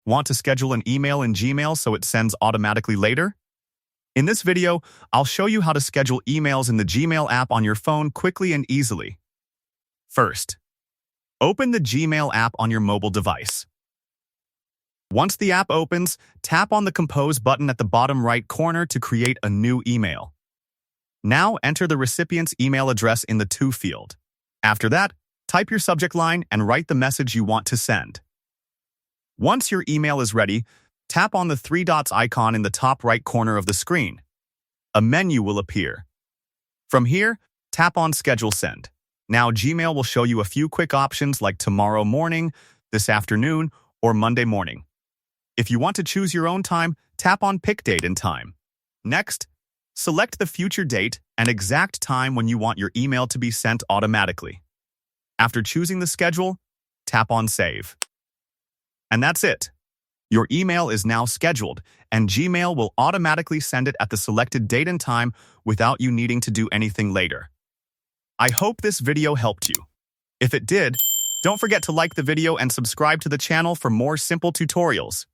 Want to schedule an email in Gmail so it sends automatically later? In this video, I'll show you how to schedule emails in the Gmail app on your phone quickly and easily. First, open the Gmail app on your mobile device. Once the app opens, tap on the Compose button at the bottom right corner to create a new email. Now enter the recipient's email address in the To field. After that, type your subject line and write the message you want to send. Once your email is ready, tap on the three dots icon in the top right corner of the screen. A menu will appear. From here, tap on Schedule Send. Now Gmail will show you a few quick options like tomorrow morning, this afternoon, or Monday morning. If you want to choose your own time, tap on Pick Date and Time. Next, select the future date and exact time when you want your email to be sent automatically. After choosing the schedule, tap on Save. And that's it. Your email is now scheduled, and Gmail will automatically send it at the selected date and time without you needing to do anything later. I hope this video helped you. If it did, don't forget to like the video and subscribe to the channel for more simple tutorials.